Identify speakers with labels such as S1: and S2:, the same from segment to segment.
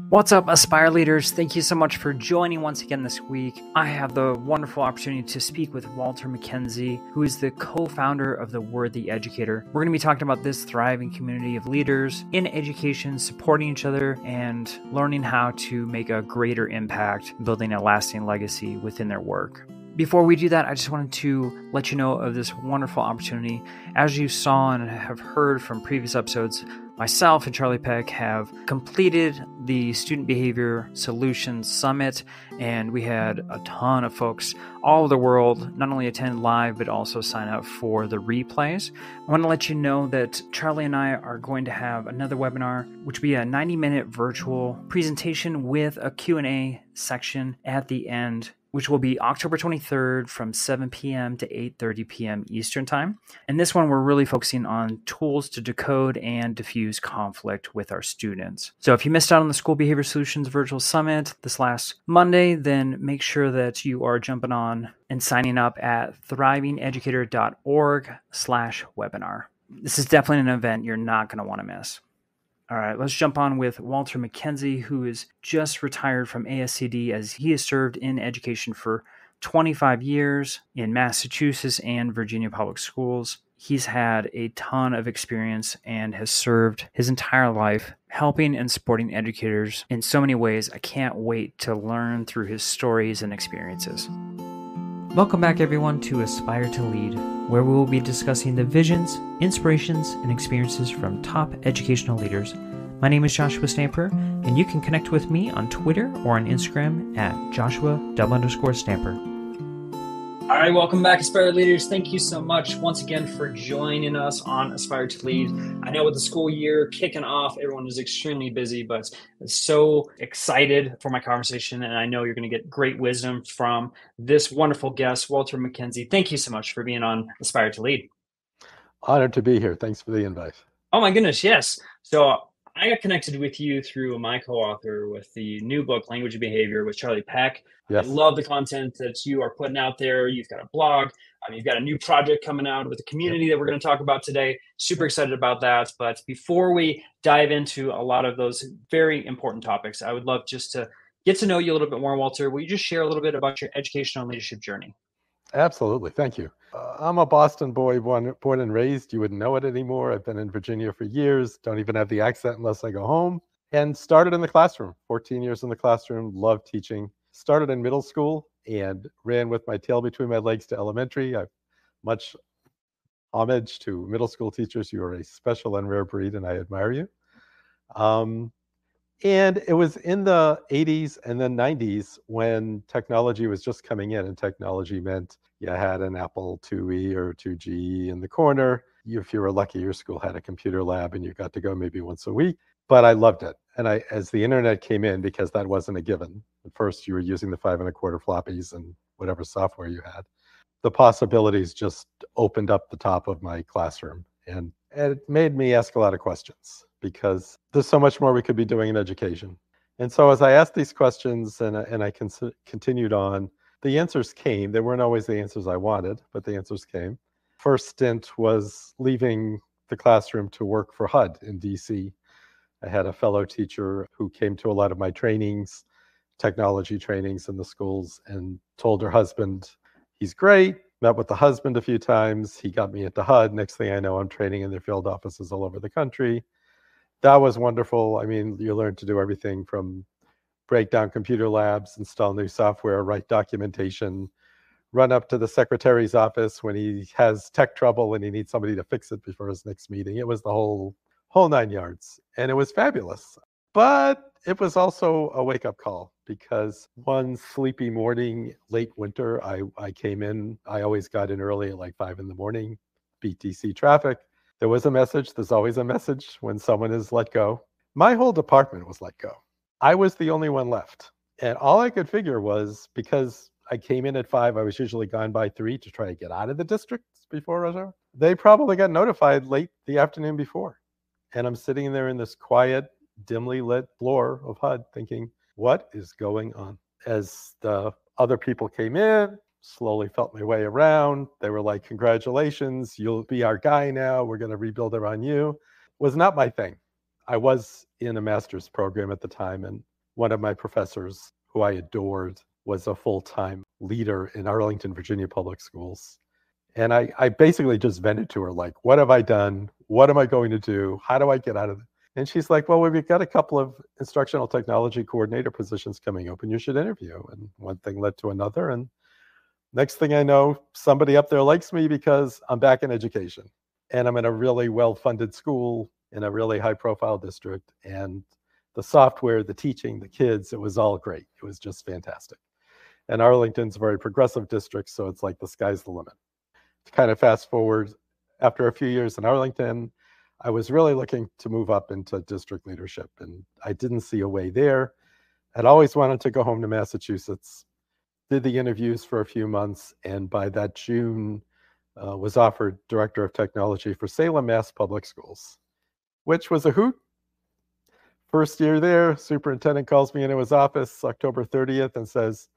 S1: What's up, Aspire Leaders? Thank you so much for joining once again this week. I have the wonderful opportunity to speak with Walter McKenzie, who is the co-founder of the Worthy Educator. We're going to be talking about this thriving community of leaders in education, supporting each other, and learning how to make a greater impact, building a lasting legacy within their work. Before we do that, I just wanted to let you know of this wonderful opportunity. As you saw and have heard from previous episodes, myself and Charlie Peck have completed the Student Behavior Solutions Summit, and we had a ton of folks all over the world not only attend live, but also sign up for the replays. I want to let you know that Charlie and I are going to have another webinar, which will be a 90-minute virtual presentation with a Q&A section at the end, which will be October 23rd from 7 p.m. to 8:30 p.m. Eastern Time. And this one, we're really focusing on tools to decode and diffuse conflict with our students. So if you missed out on the School Behavior Solutions Virtual Summit this last Monday, then make sure that you are jumping on and signing up at thrivingeducator.org/webinar. This is definitely an event you're not going to want to miss. All right, let's jump on with Walter McKenzie, who is just retired from ASCD as he has served in education for 25 years in Massachusetts and Virginia public schools. He's had a ton of experience and has served his entire life helping and supporting educators in so many ways. I can't wait to learn through his stories and experiences. Welcome back, everyone, to Aspire to Lead, where we will be discussing the visions, inspirations, and experiences from top educational leaders. My name is Joshua Stamper, and you can connect with me on Twitter or on Instagram at Joshua_Stamper. All right, welcome back, Aspire Leaders. Thank you so much once again for joining us on Aspire to Lead. I know with the school year kicking off, everyone is extremely busy, but so excited for my conversation, and I know you're going to get great wisdom from this wonderful guest, Walter McKenzie. Thank you so much for being on Aspire to Lead.
S2: Honored to be here. Thanks for the invite.
S1: Oh my goodness, yes. So I got connected with you through my co-author with the new book, Language and Behavior, with Charlie Peck. Yes. I love the content that you are putting out there. You've got a blog. You've got a new project coming out with the community that we're going to talk about today. Super excited about that. But before we dive into a lot of those very important topics, I would love just to get to know you a little bit more, Walter. Will you just share a little bit about your educational and leadership journey?
S2: Absolutely. Thank you. I'm a Boston boy, born and raised. You wouldn't know it anymore. I've been in Virginia for years. Don't even have the accent unless I go home. And started in the classroom. 14 years in the classroom. Loved teaching. Started in middle school and ran with my tail between my legs to elementary. I've much homage to middle school teachers. You are a special and rare breed, and I admire you. And it was in the 80s and then 90s when technology was just coming in, and technology meant you had an Apple IIe or 2G in the corner. If you were lucky, your school had a computer lab and you got to go maybe once a week. But I loved it. And as the internet came in, because that wasn't a given, at first you were using the 5 1/4 floppies and whatever software you had, the possibilities just opened up the top of my classroom. And it made me ask a lot of questions, because there's so much more we could be doing in education. And so as I asked these questions and I continued on, the answers came. They weren't always the answers I wanted, but the answers came. First stint was leaving the classroom to work for HUD in DC. I had a fellow teacher who came to a lot of my trainings, technology trainings in the schools, and told her husband, he's great. Met with the husband a few times. He got me into HUD. Next thing I know, I'm training in their field offices all over the country. That was wonderful. I mean, you learn to do everything from break down computer labs, install new software, write documentation, run up to the secretary's office when he has tech trouble and he needs somebody to fix it before his next meeting. It was the whole 9 yards, and it was fabulous. But it was also a wake-up call, because one sleepy morning, late winter, I came in. I always got in early at like 5 a.m, beat DC traffic. There was a message. There's always a message when someone is let go. My whole department was let go. I was the only one left. And all I could figure was, because I came in at 5, I was usually gone by 3 to try to get out of the district before rush hour. They probably got notified late the afternoon before. And I'm sitting there in this quiet, dimly lit floor of HUD thinking, what is going on? As the other people came in, slowly felt my way around. They were like, congratulations, you'll be our guy now. We're going to rebuild around you. Was not my thing. I was in a master's program at the time, and one of my professors who I adored was a full-time leader in Arlington, Virginia public schools. And I basically just vented to her, like, what have I done? What am I going to do? How do I get out of it? And she's like, well, we've got a couple of instructional technology coordinator positions coming open. You should interview. And one thing led to another. And next thing I know, somebody up there likes me because I'm back in education. And I'm in a really well-funded school in a really high-profile district. And the software, the teaching, the kids, it was all great. It was just fantastic. And Arlington's a very progressive district, so it's like the sky's the limit. To kind of fast forward, after a few years in Arlington, I was really looking to move up into district leadership, and I didn't see a way there. I'd always wanted to go home to Massachusetts, did the interviews for a few months, and by that June, was offered Director of Technology for Salem, Mass. Public Schools, which was a hoot. First year there, superintendent calls me into his office October 30th and says,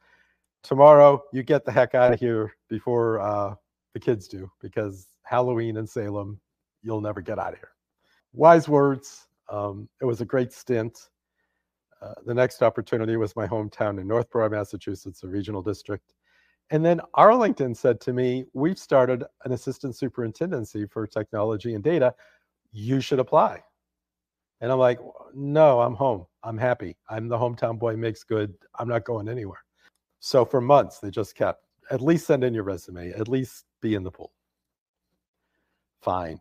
S2: tomorrow, you get the heck out of here before the kids do, because Halloween in Salem, you'll never get out of here. Wise words. It was a great stint. The next opportunity was my hometown in Northborough, Massachusetts, a regional district. And then Arlington said to me, we've started an assistant superintendency for technology and data. You should apply. And I'm like, no, I'm home. I'm happy. I'm the hometown boy, makes good. I'm not going anywhere. So for months, they just kept, at least send in your resume, at least be in the pool. Fine.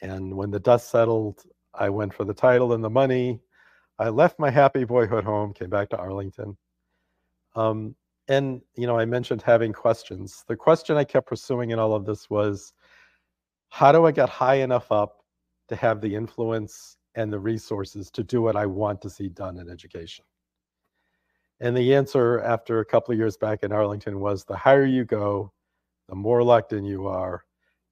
S2: And when the dust settled, I went for the title and the money. I left my happy boyhood home, came back to Arlington. And, I mentioned having questions. The question I kept pursuing in all of this was, how do I get high enough up to have the influence and the resources to do what I want to see done in education? And the answer after a couple of years back in Arlington was, the higher you go, the more locked in you are,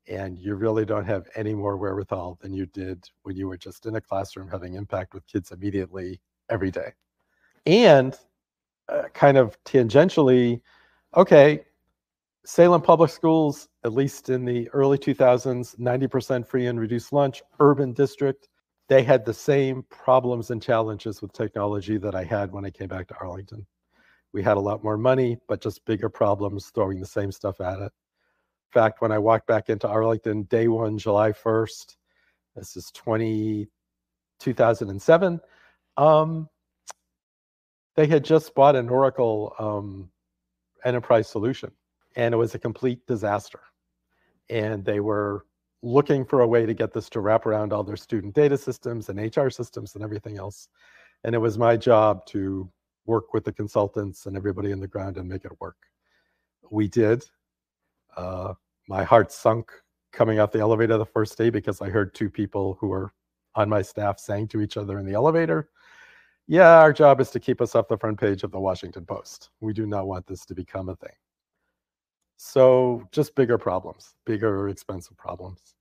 S2: and you really don't have any more wherewithal than you did when you were just in a classroom having impact with kids immediately every day. And kind of tangentially, okay, Salem Public Schools, at least in the early 2000s, 90% free and reduced lunch, urban district. They had the same problems and challenges with technology that I had when I came back to Arlington. We had a lot more money, but just bigger problems throwing the same stuff at it. In fact, when I walked back into Arlington, day one, July 1st, this is 2007, they had just bought an Oracle enterprise solution, and it was a complete disaster. And they were looking for a way to get this to wrap around all their student data systems and HR systems and everything else. And it was my job to work with the consultants and everybody on the ground and make it work. We did. My heart sunk coming out the elevator the first day because I heard two people who were on my staff saying to each other in the elevator, yeah, our job is to keep us off the front page of the Washington Post. We do not want this to become a thing. So just bigger problems, bigger, expensive problems.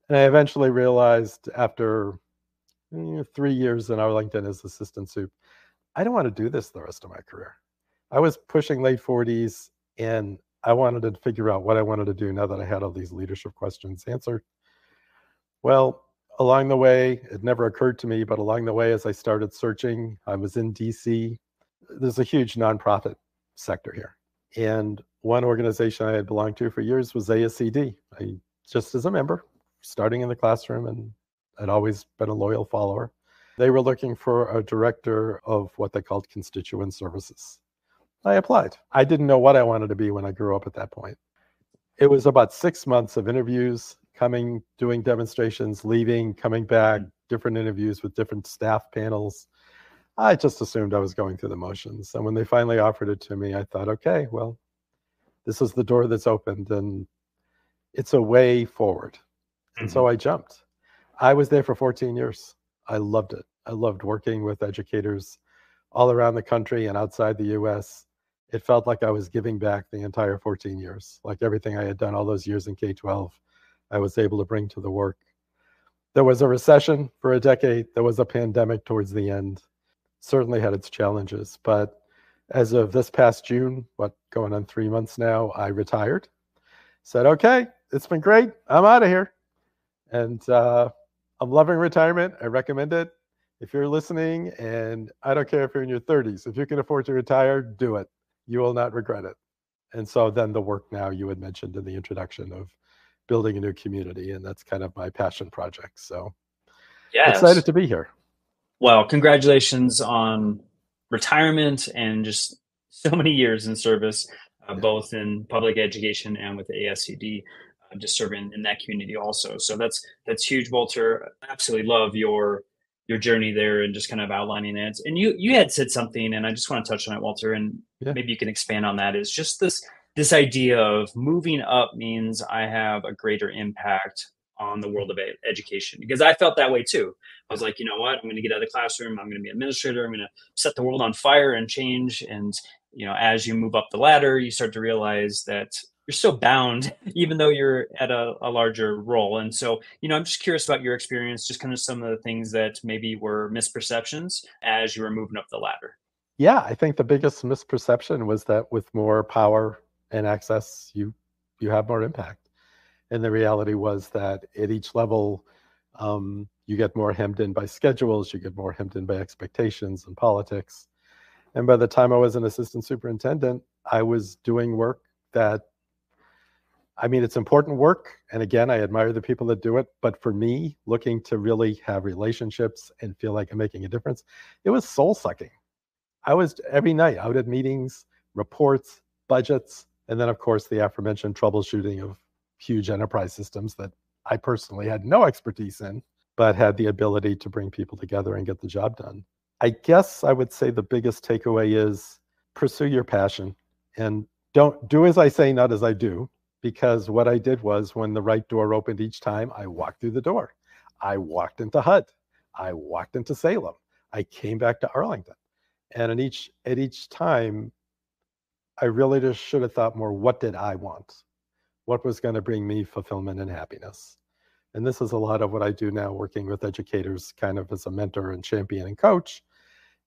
S2: And I eventually realized after 3 years in Arlington as assistant soup, I don't want to do this the rest of my career. I was pushing late 40s, and I wanted to figure out what I wanted to do now that I had all these leadership questions answered. Well, along the way, it never occurred to me, but along the way, as I started searching, I was in DC. There's a huge nonprofit sector here. And one organization I had belonged to for years was ASCD. I just as a member, starting in the classroom, and I'd always been a loyal follower. They were looking for a director of what they called constituent services. I applied. I didn't know what I wanted to be when I grew up at that point. It was about 6 months of interviews, coming, doing demonstrations, leaving, coming back, different interviews with different staff panels. I just assumed I was going through the motions. And when they finally offered it to me, I thought, okay, well, this is the door that's opened and it's a way forward. And so I jumped. I was there for 14 years. I loved it. I loved working with educators all around the country and outside the US. It felt like I was giving back the entire 14 years, like everything I had done all those years in K-12, I was able to bring to the work. There was a recession for a decade. There was a pandemic towards the end. Certainly had its challenges. But as of this past June, going on 3 months now, I retired. Said, okay, it's been great. I'm out of here. And I'm loving retirement. I recommend it. If you're listening, and I don't care if you're in your 30s, if you can afford to retire, do it. You will not regret it. And so then the work now you had mentioned in the introduction of building a new community, and that's kind of my passion project. So excited
S1: Yes.
S2: to be here.
S1: Well, congratulations on retirement and just so many years in service,
S2: Yeah.
S1: both in public education and with the ASCD, just serving in that community also. So that's huge, Walter. I absolutely love your journey there and just kind of outlining it. And you had said something, and I just want to touch on it, Walter, and
S2: Yeah.
S1: maybe you can expand on that. Is just this idea of moving up means I have a greater impact on the world of education, because I felt that way too. I was like, you know what? I'm going to get out of the classroom. I'm going to be an administrator. I'm going to set the world on fire and change. And, as you move up the ladder, you start to realize that you're still bound, even though you're at a larger role. And so, I'm just curious about your experience, just kind of some of the things that maybe were misperceptions as you were moving up the ladder.
S2: Yeah, I think the biggest misperception was that with more power and access, you have more impact. And the reality was that at each level, you get more hemmed in by schedules, you get more hemmed in by expectations and politics. And by the time I was an assistant superintendent, I was doing work that, I mean, it's important work. And again, I admire the people that do it. But for me, looking to really have relationships and feel like I'm making a difference, it was soul sucking. I was every night out at meetings, reports, budgets, and then, of course, the aforementioned troubleshooting of huge enterprise systems that I personally had no expertise in, but had the ability to bring people together and get the job done. I guess I would say the biggest takeaway is pursue your passion and don't do as I say, not as I do, because what I did was when the right door opened each time, I walked through the door. I walked into HUD. I walked into Salem. I came back to Arlington. And at each time, I really just should have thought more, what did I want? What was going to bring me fulfillment and happiness? And this is a lot of what I do now, working with educators kind of as a mentor and champion and coach,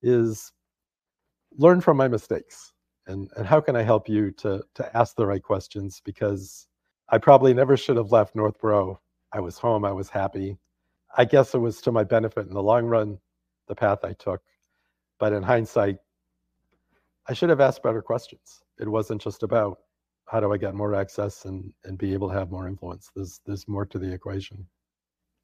S2: is learn from my mistakes. And how can I help you to ask the right questions? Because I probably never should have left Northborough. I was home. I was happy. I guess it was to my benefit in the long run, the path I took. But in hindsight, I should have asked better questions. It wasn't just about how do I get more access and be able to have more influence. There's more to the equation.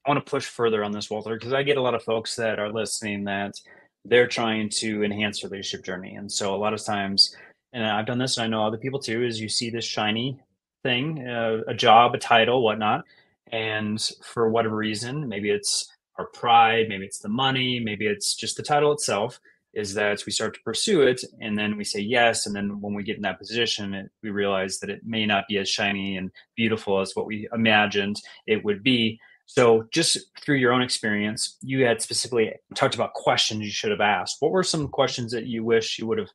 S1: I want to push further on this, Walter, because I get a lot of folks that are listening that they're trying to enhance their leadership journey. And so a lot of times, and I've done this and I know other people too, is you see this shiny thing, a job, a title, whatnot. And for whatever reason, maybe it's our pride, maybe it's the money, maybe it's just the title itself, is that we start to pursue it and then we say yes. And then when we get in that position, we realize that it may not be as shiny and beautiful as what we imagined it would be. So just through your own experience, you had specifically talked about questions you should have asked. What were some questions that you wish you would have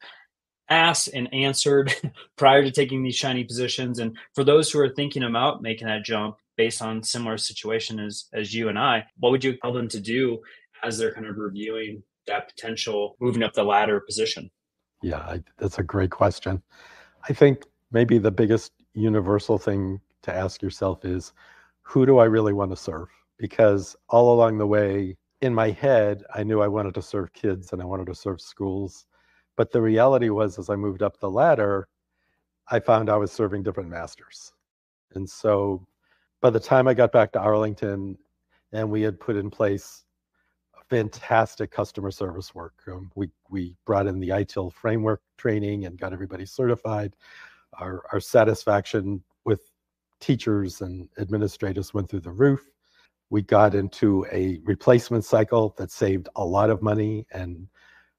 S1: asked and answered prior to taking these shiny positions? And for those who are thinking about making that jump based on similar situation as you and I, what would you tell them to do as they're kind of reviewing that potential moving up the ladder position?
S2: Yeah, that's a great question. I think maybe the biggest universal thing to ask yourself is, who do I really want to serve? Because all along the way, in my head, I knew I wanted to serve kids and I wanted to serve schools. But the reality was, as I moved up the ladder, I found I was serving different masters. And so by the time I got back to Arlington and we had put in place fantastic customer service work, we brought in the ITIL framework training and got everybody certified. Our satisfaction with teachers and administrators went through the roof. We got into a replacement cycle that saved a lot of money and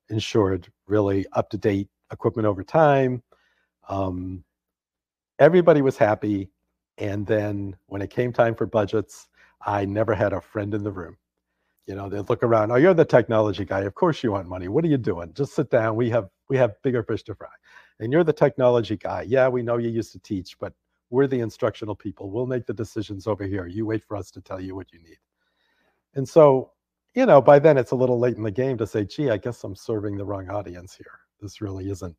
S2: ensured really up-to-date equipment over time. Everybody was happy. And then when it came time for budgets, I never had a friend in the room. They'd look around. Oh, you're the technology guy. Of course you want money. What are you doing? Just sit down. We have bigger fish to fry. And you're the technology guy. Yeah, we know you used to teach, but we're the instructional people. We'll make the decisions over here. You wait for us to tell you what you need. And so, by then it's a little late in the game to say, gee, I guess I'm serving the wrong audience here. This really isn't.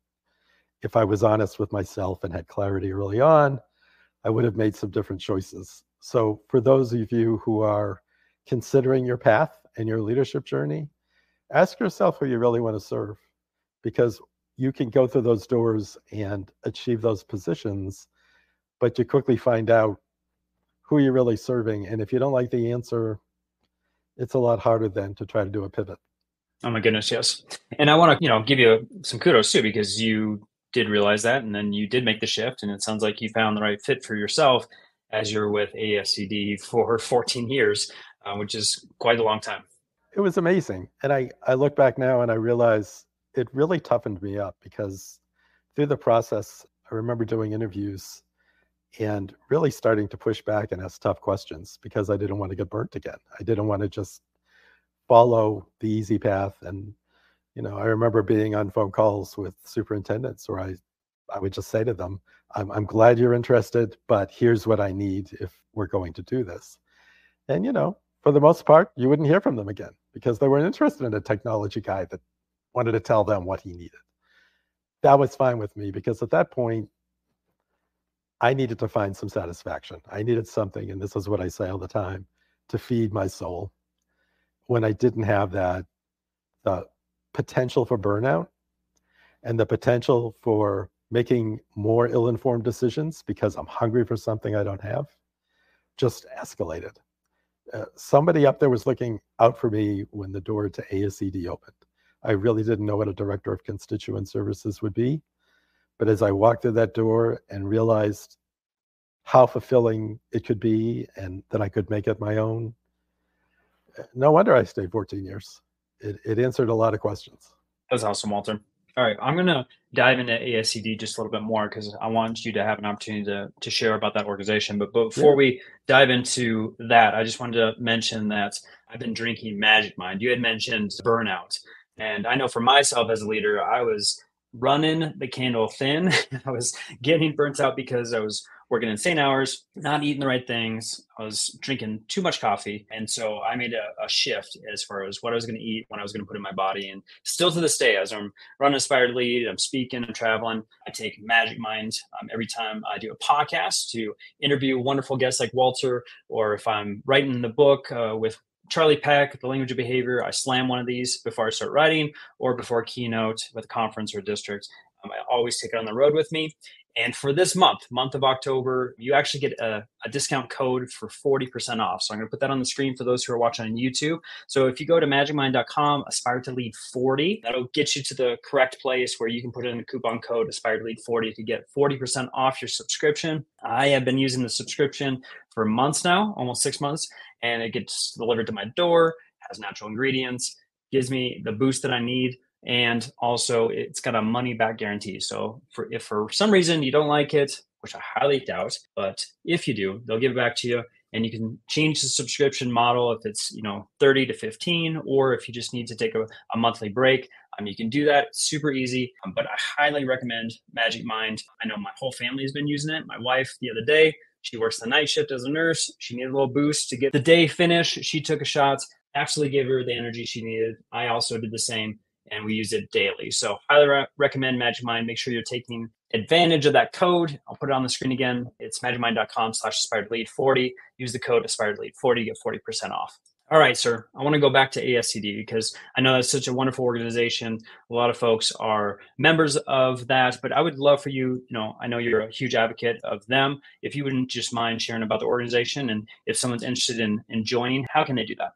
S2: If I was honest with myself and had clarity early on, I would have made some different choices. So for those of you who are considering your path and your leadership journey, ask yourself who you really want to serve, because you can go through those doors and achieve those positions, but you quickly find out who you're really serving. And if you don't like the answer, it's a lot harder then to try to do a pivot.
S1: Oh my goodness, yes. And I want to, give you some kudos too, because you did realize that, and then you did make the shift, and it sounds like you found the right fit for yourself as you're with ASCD for 14 years, which is quite a long time.
S2: It was amazing. And I look back now and I realize it really toughened me up, because through the process, I remember doing interviews and really starting to push back and ask tough questions, because I didn't want to get burnt again. I didn't want to just follow the easy path. And, I remember being on phone calls with superintendents where I would just say to them, I'm glad you're interested, but here's what I need if we're going to do this. And, for the most part, you wouldn't hear from them again, because they weren't interested in a technology guy that wanted to tell them what he needed. That was fine with me, because at that point, I needed to find some satisfaction. I needed something, and this is what I say all the time, to feed my soul. When I didn't have that, the potential for burnout and the potential for making more ill-informed decisions because I'm hungry for something I don't have just escalated. Somebody up there was looking out for me when the door to ASCD opened. I really didn't know what a director of constituent services would be. But as I walked through that door and realized how fulfilling it could be, and that I could make it my own, no wonder I stayed 14 years. It answered a lot of questions.
S1: That's awesome, Walter. All right, I'm going to dive into ASCD just a little bit more, because I want you to have an opportunity to share about that organization. But before we dive into that, I just wanted to mention that I've been drinking Magic Mind. You had mentioned burnout. And I know for myself as a leader, I was running the candle thin. I was getting burnt out because I was working insane hours, not eating the right things. I was drinking too much coffee. And so I made a shift as far as what I was going to eat, what I was going to put in my body. And still to this day, as I'm running Aspire Lead, I'm speaking, I'm traveling, I take Magic Mind every time I do a podcast to interview wonderful guests like Walter, or if I'm writing the book with Charlie Peck, The Language of Behavior, I slam one of these before I start writing, or before a keynote with a conference or a district. I always take it on the road with me. And for this month of October, you actually get a discount code for 40% off. So I'm going to put that on the screen for those who are watching on YouTube. So if you go to magicmind.com, aspire to lead 40, that'll get you to the correct place where you can put in the coupon code aspire to lead 40 to get 40% off your subscription. I have been using the subscription for months now, almost 6 months, and it gets delivered to my door, has natural ingredients, gives me the boost that I need. And also it's got a money back guarantee. So if for some reason you don't like it, which I highly doubt, but if you do, they'll give it back to you, and you can change the subscription model if it's 30 to 15, or if you just need to take a monthly break. You can do that super easy, but I highly recommend Magic Mind. I know my whole family has been using it. My wife the other day, she works the night shift as a nurse. She needed a little boost to get the day finished. She took a shot, absolutely gave her the energy she needed. I also did the same, and we use it daily. So highly recommend Magic Mind. Make sure you're taking advantage of that code. I'll put it on the screen again. It's magicmind.com/aspire-to-lead40. Use the code aspire-to-lead40 to get 40% off. All right, sir. I want to go back to ASCD, because I know that's such a wonderful organization. A lot of folks are members of that, but I would love for you, I know you're a huge advocate of them. If you wouldn't just mind sharing about the organization, and if someone's interested in joining, how can they do that?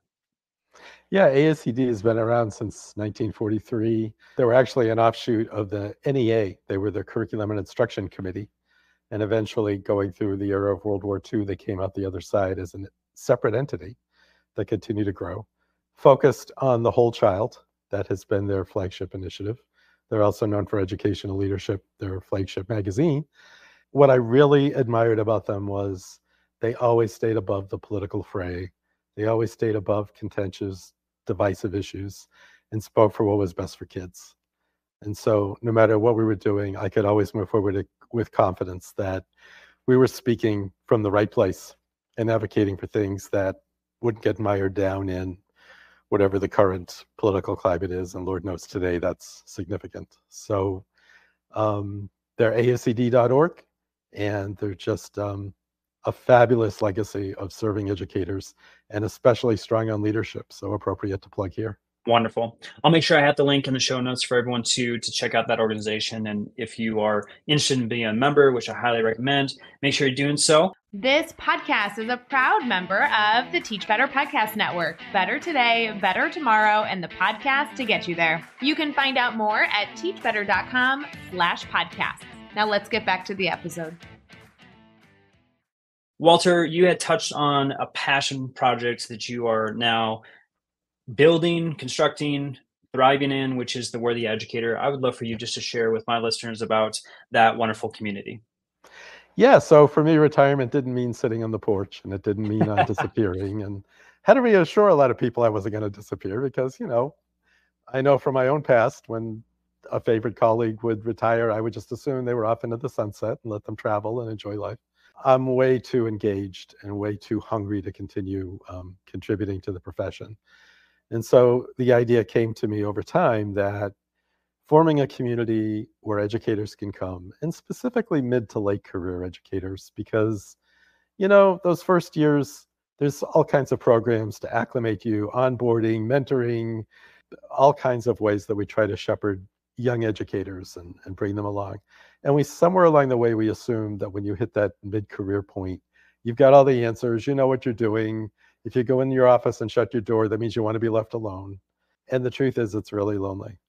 S2: Yeah, ASCD has been around since 1943. They were actually an offshoot of the NEA. They were the Curriculum and Instruction Committee. And eventually, going through the era of World War II, they came out the other side as a separate entity that continued to grow, focused on the whole child. That has been their flagship initiative. They're also known for educational leadership, their flagship magazine. What I really admired about them was they always stayed above the political fray. They always stayed above contentious, divisive issues, and spoke for what was best for kids. And so no matter what we were doing, I could always move forward with confidence that we were speaking from the right place and advocating for things that wouldn't get mired down in whatever the current political climate is. And Lord knows today that's significant. So they're ascd.org, and they're just a fabulous legacy of serving educators, and especially strong on leadership. So appropriate to plug here.
S1: Wonderful. I'll make sure I have the link in the show notes for everyone to check out that organization. And if you are interested in being a member, which I highly recommend, make sure you're doing so.
S3: This podcast is a proud member of the Teach Better Podcast Network. Better today, better tomorrow, and the podcast to get you there. You can find out more at teachbetter.com/podcasts. Now let's get back to the episode.
S1: Walter, you had touched on a passion project that you are now building, constructing, thriving in, which is the Worthy Educator. I would love for you just to share with my listeners about that wonderful community.
S2: Yeah, so for me, retirement didn't mean sitting on the porch, and it didn't mean I'm disappearing. And had to reassure a lot of people I wasn't going to disappear because, I know from my own past, when a favorite colleague would retire, I would just assume they were off into the sunset and let them travel and enjoy life. I'm way too engaged and way too hungry to continue contributing to the profession. And so the idea came to me over time that forming a community where educators can come, and specifically mid to late career educators, because, those first years, there's all kinds of programs to acclimate you, onboarding, mentoring, all kinds of ways that we try to shepherd young educators and bring them along. And somewhere along the way, we assume that when you hit that mid-career point, you've got all the answers, you know what you're doing. If you go in your office and shut your door, that means you want to be left alone. And the truth is, it's really lonely.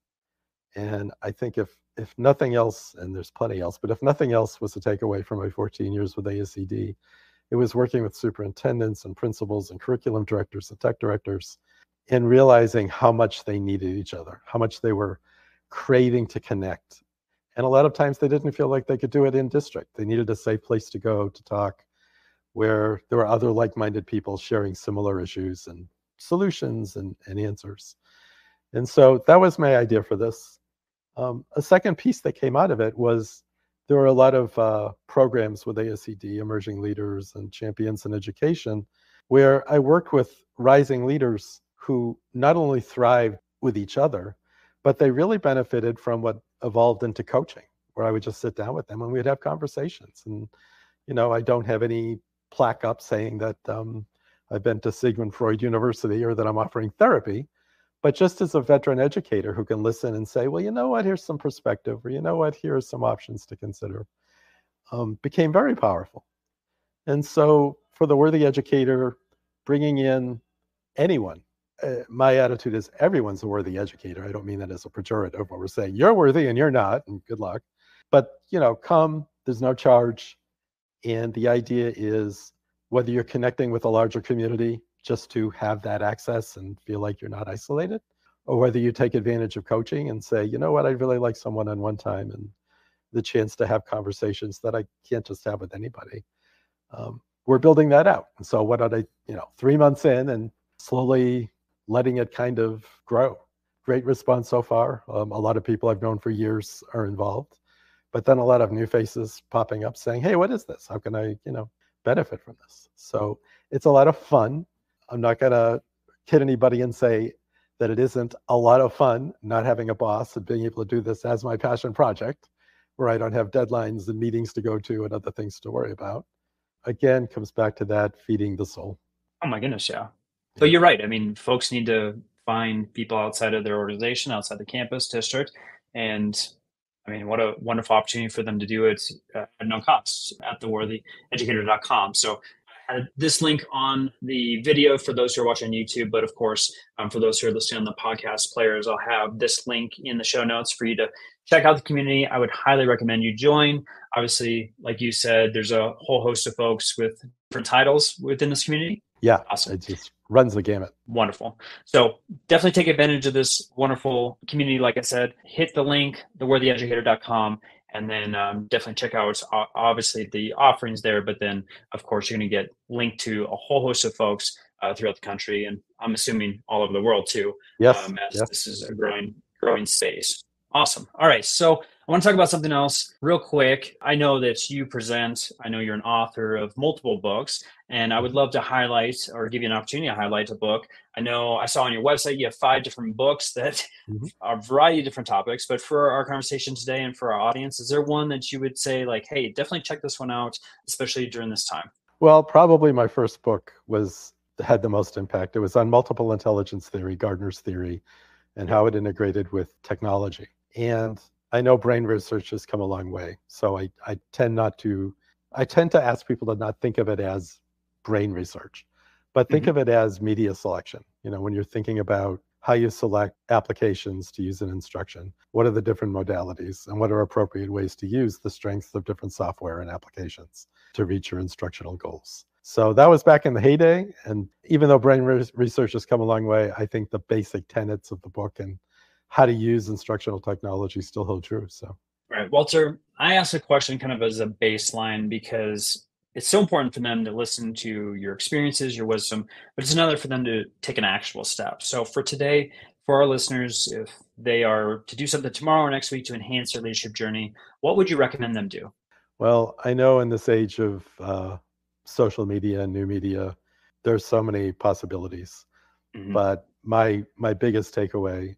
S2: And I think if nothing else, and there's plenty else, but if nothing else was to take away from my 14 years with ASCD, it was working with superintendents and principals and curriculum directors and tech directors and realizing how much they needed each other, how much they were craving to connect. And a lot of times they didn't feel like they could do it in district. They needed a safe place to go to talk, where there were other like-minded people sharing similar issues and solutions and answers. And so that was my idea for this. A second piece that came out of it was there were a lot of programs with ASCD, Emerging Leaders and Champions in Education, where I worked with rising leaders who not only thrived with each other, but they really benefited from what evolved into coaching, where I would just sit down with them and we'd have conversations. And, I don't have any plaque up saying that I've been to Sigmund Freud University or that I'm offering therapy, but just as a veteran educator who can listen and say, well, you know what, here's some perspective, or you know what, here are some options to consider, became very powerful. And so for the Worthy Educator, bringing in anyone, my attitude is everyone's a worthy educator. I don't mean that as a pejorative, where we're saying you're worthy and you're not, and good luck. But, come, there's no charge. And the idea is whether you're connecting with a larger community just to have that access and feel like you're not isolated, or whether you take advantage of coaching and say, you know what, I'd really like someone on one time and the chance to have conversations that I can't just have with anybody. We're building that out. And so what did 3 months in and slowly letting it kind of grow. Great response so far. A lot of people I've known for years are involved, but then a lot of new faces popping up saying, hey, what is this? How can I, benefit from this? So it's a lot of fun. I'm not going to kid anybody and say that it isn't a lot of fun not having a boss and being able to do this as my passion project, where I don't have deadlines and meetings to go to and other things to worry about. Again, comes back to that feeding the soul.
S1: Oh my goodness, yeah. So you're right. I mean, folks need to find people outside of their organization, outside the campus district. And I mean, what a wonderful opportunity for them to do it at no cost at theworthyeducator.com. So I had this link on the video for those who are watching YouTube, but of course, for those who are listening on the podcast players, I'll have this link in the show notes for you to check out the community. I would highly recommend you join. Obviously, like you said, there's a whole host of folks with different titles within this community.
S2: Yeah,
S1: awesome.
S2: It just runs the gamut.
S1: Wonderful. So definitely take advantage of this wonderful community. Like I said, hit the link, theworthyeducator.com, and then definitely check out obviously the offerings there. But then, of course, you're going to get linked to a whole host of folks throughout the country, and I'm assuming all over the world too.
S2: Yes.
S1: This is a growing space. Awesome. All right. So I want to talk about something else real quick. I know that you present, I know you're an author of multiple books, and I would love to highlight or give you an opportunity to highlight a book. I know I saw on your website, you have 5 different books that are a variety of different topics, but for our conversation today and for our audience, is there one that you would say like, hey, definitely check this one out, especially during this time?
S2: Well, probably my first book was had the most impact. It was on multiple intelligence theory, Gardner's theory, and how it integrated with technology. And I know brain research has come a long way. So I tend to ask people to not think of it as brain research, but think of it as media selection. When you're thinking about how you select applications to use in instruction, what are the different modalities and what are appropriate ways to use the strengths of different software and applications to reach your instructional goals. So that was back in the heyday. And even though brain research has come a long way, I think the basic tenets of the book and how to use instructional technology still hold true. So,
S4: right. Walter, I asked a question kind of as a baseline because it's so important for them to listen to your experiences, your wisdom, but it's another for them to take an actual step. So for today, for our listeners, if they are to do something tomorrow or next week to enhance their leadership journey, what would you recommend them do?
S2: Well, I know in this age of social media and new media, there's so many possibilities. But my biggest takeaway,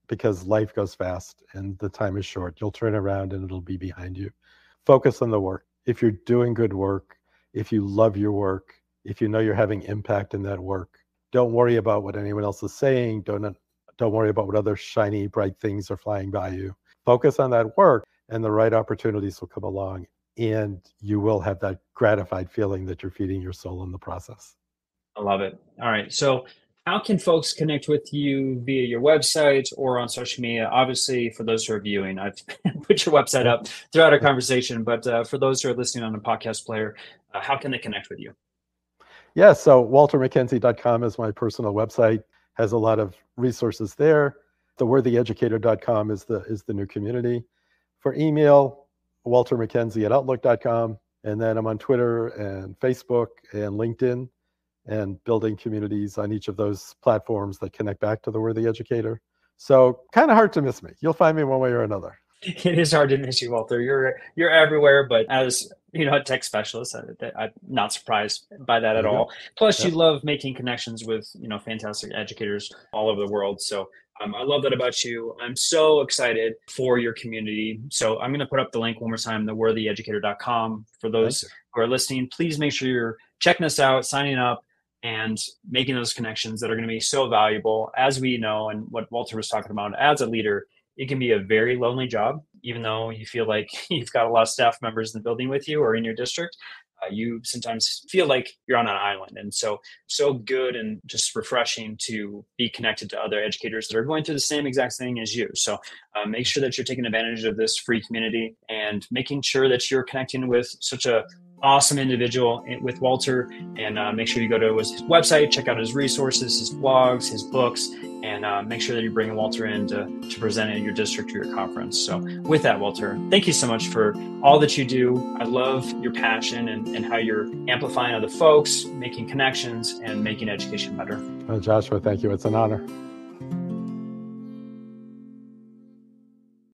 S2: because life goes fast and the time is short, you'll turn around and it'll be behind you. Focus on the work. If you're doing good work, if you love your work, if you know you're having impact in that work, don't worry about what anyone else is saying. Don't worry about what other shiny, bright things are flying by you. Focus on that work and the right opportunities will come along. And you will have that gratified feeling that you're feeding your soul in the process.
S4: I love it. All right. So how can folks connect with you via your website or on social media? Obviously, for those who are viewing, I've put your website up throughout our conversation. But for those who are listening on a podcast player, how can they connect with you?
S2: Yeah, so waltermckenzie.com is my personal website. Has a lot of resources there. Worthyeducator.com is the new community. For email, waltermckenzie@outlook.com. And then I'm on Twitter and Facebook and LinkedIn and building communities on each of those platforms that connect back to the Worthy Educator. So kind of hard to miss me. You'll find me one way or another.
S4: It is hard to miss you, Walter. You're everywhere, but as a tech specialist, I'm not surprised by that at all. Plus, you love making connections with fantastic educators all over the world. So I love that about you. I'm so excited for your community. So I'm going to put up the link one more time, theworthyeducator.com. For those who are listening, please make sure you're checking us out, signing up, and making those connections that are going to be so valuable. As we know, and what Walter was talking about, as a leader, it can be a very lonely job, even though you feel like you've got a lot of staff members in the building with you or in your district. You sometimes feel like you're on an island. And so good and just refreshing to be connected to other educators that are going through the same exact thing as you. So make sure that you're taking advantage of this free community and making sure that you're connecting with such a awesome individual with Walter, and make sure you go to his website, check out his resources, his blogs, his books, and make sure that you bring Walter in to present at your district or your conference. So with that, Walter, thank you so much for all that you do. I love your passion and how you're amplifying other folks, making connections, and making education better.
S2: Well, Joshua, thank you. It's an honor.